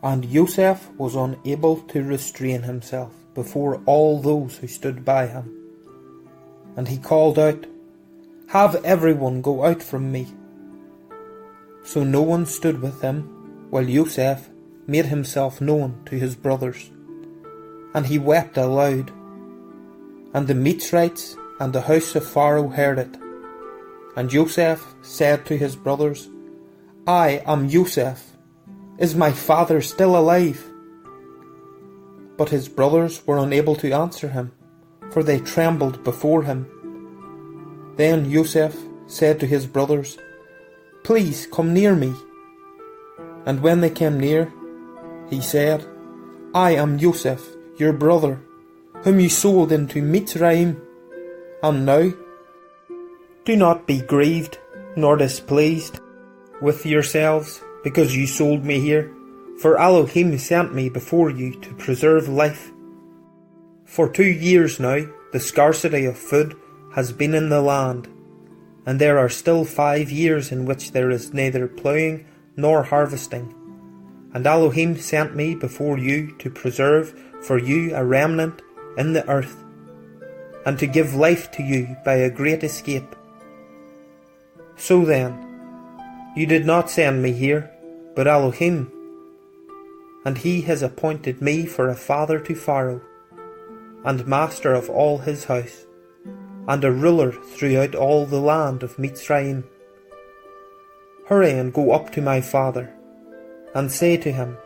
And Joseph was unable to restrain himself before all those who stood by him. And he called out, "Have everyone go out from me." So no one stood with him, while Joseph made himself known to his brothers. And he wept aloud. And the Mitzrites and the house of Pharaoh heard it. And Joseph said to his brothers, "I am Joseph. Is my father still alive?" But his brothers were unable to answer him, for they trembled before him. Then Joseph said to his brothers, "Please come near me." And when they came near, he said, "I am Joseph, your brother, whom you sold into Mitzrayim. And now, do not be grieved nor displeased with yourselves because you sold me here, for Elohym sent me before you to preserve life. For 2 years now the scarcity of food has been in the land, and there are still 5 years in which there is neither ploughing nor harvesting. And Elohym sent me before you to preserve for you a remnant in the earth, and to give life to you by a great escape. So then, you did not send me here, but Elohym, and he has appointed me for a father to Pharaoh, and master of all his house, and a ruler throughout all the land of Mitzrayim. Hurry and go up to my father, and say to him,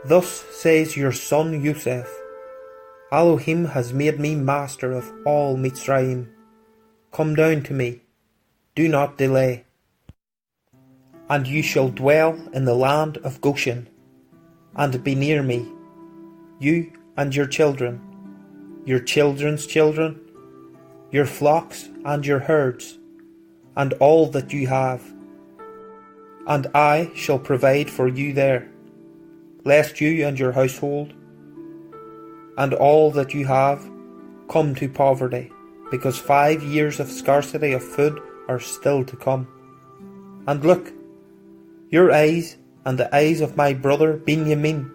Thus says your son Joseph, Elohym has made me master of all Mitzrayim. Come down to me, do not delay. And you shall dwell in the land of Goshen, and be near me, you and your children, your children's children, your flocks and your herds, and all that you have. And I shall provide for you there, lest you and your household, and all that you have, come to poverty, because 5 years of scarcity of food are still to come. And look, your eyes and the eyes of my brother Benjamin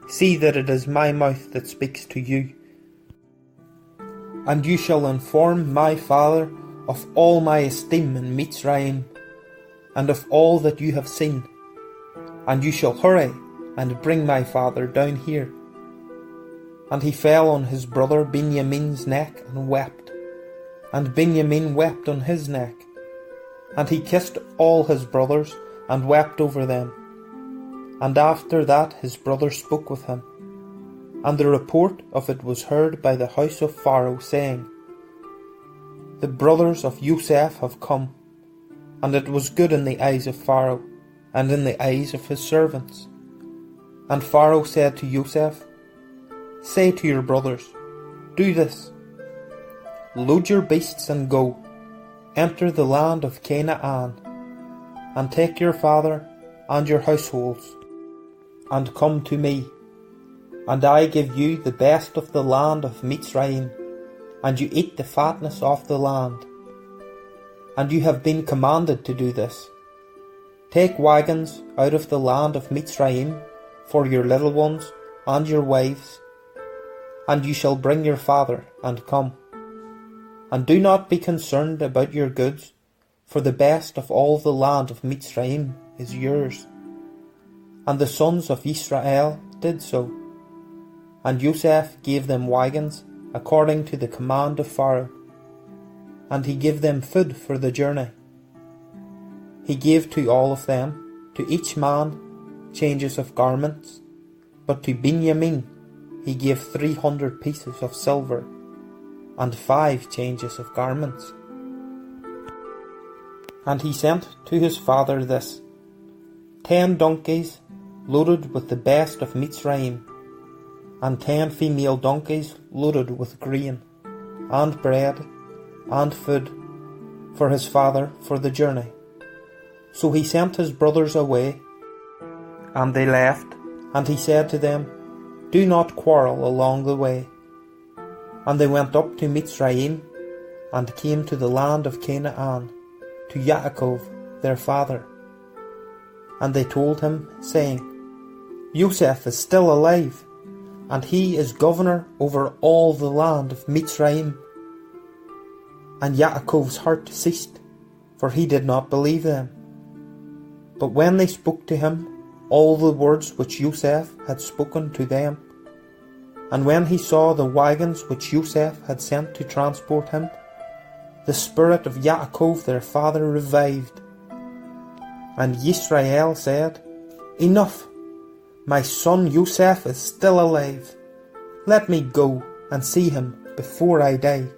see that it is my mouth that speaks to you. And you shall inform my father of all my esteem in Mitzrayim, and of all that you have seen. And you shall hurry and bring my father down here. And he fell on his brother Benjamin's neck and wept, and Benjamin wept on his neck. And he kissed all his brothers and wept over them. And after that his brother spoke with him. And the report of it was heard by the house of Pharaoh, saying, The brothers of Joseph have come. And it was good in the eyes of Pharaoh, and in the eyes of his servants. And Pharaoh said to Joseph, Say to your brothers, Do this. Load your beasts and go. Enter the land of Canaan, and take your father and your households, and come to me. And I give you the best of the land of Mitzrayim, and you eat the fatness of the land. And you have been commanded to do this. Take wagons out of the land of Mitzrayim for your little ones and your wives, and you shall bring your father and come. And do not be concerned about your goods, for the best of all the land of Mitzrayim is yours. And the sons of Israel did so. And Joseph gave them wagons according to the command of Pharaoh, and he gave them food for the journey. He gave to all of them, to each man, changes of garments, but to Benjamin he gave 300 pieces of silver, and 5 changes of garments. And he sent to his father this, 10 donkeys loaded with the best of Mitzrayim, and 10 female donkeys loaded with grain, and bread, and food, for his father for the journey. So he sent his brothers away, and they left, and he said to them, Do not quarrel along the way. And they went up to Mitzrayim, and came to the land of Canaan, to Yaakov their father. And they told him, saying, Yosef is still alive, and he is governor over all the land of Mitzrayim. And Yaakov's heart ceased, for he did not believe them. But when they spoke to him all the words which Yosef had spoken to them, and when he saw the wagons which Yosef had sent to transport him, the spirit of Yaakov their father revived. And Yisrael said, Enough, my son Yosef is still alive. Let me go and see him before I die.